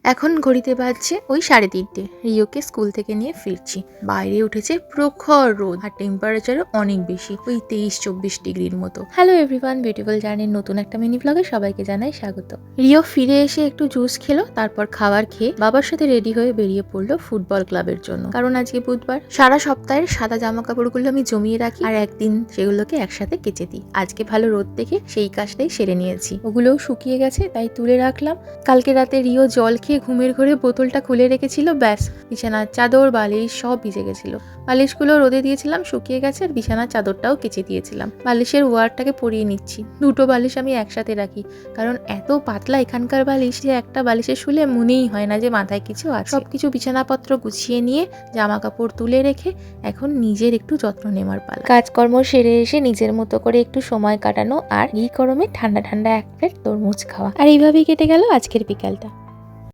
এখন ঘড়িতে বাজছে ওই 3:30। রিওকে স্কুল থেকে নিয়ে ফিরছি। বাইরে উঠেছে প্রখর রোদ আর টেম্পারেচারও অনেক বেশি, ওই 23-24 ডিগ্রির মতো। হ্যালো এভরিওয়ান, বিউটিফুল জার্নির নতুন একটা মিনি ব্লগে সবাইকে জানাই স্বাগত। রিও ফিরে এসে একটু জুস খেলো, তারপর খাবার খেয়ে বাবার সাথে রেডি হয়ে বেরিয়ে পড়লো ফুটবল ক্লাবের জন্য। কারণ আজকে বুধবার, সারা সপ্তাহের সাদা জামা কাপড়গুলো আমি জমিয়ে রাখি আর একদিন সেগুলোকে একসাথে কেচে দিই। আজকে ভালো রোদ দেখে সেই কাজটাই সেরে নিয়েছি। ওগুলোও শুকিয়ে গেছে, তাই তুলে রাখলাম। কালকে রাতে রিও জল খেয়ে ঘুমের ঘরে বোতলটা খুলে রেখেছিল, ব্যাস বিছানার চাদর বালিশ সব ভিজে গেছিল। বালিশগুলো রোদে দিয়েছিলাম, শুকিয়ে গেছে, আর বিছানার চাদরটাও কেচে দিয়েছিলাম। বালিশের ওয়ারটাকে পরিয়ে নিচ্ছি। দুটো বালিশ আমি একসাথে রাখি, কারণ এত পাতলা এখানকার বালিশ যে একটা বালিশে শুলে মনেই হয় না যে মাথায় কিছু আছে। সবকিছু বিছানাপত্র গুছিয়ে নিয়ে জামা কাপড় তুলে রেখে এখন নিজের একটু যত্ন নেওয়ার পালা। কাজকর্ম সেরে এসে নিজের মতো করে একটু সময় কাটানো আর এই গরমে ঠান্ডা ঠান্ডা এক প্লেট তরমুজ খাওয়া, আর এইভাবেই কেটে গেল আজকের বিকালটা।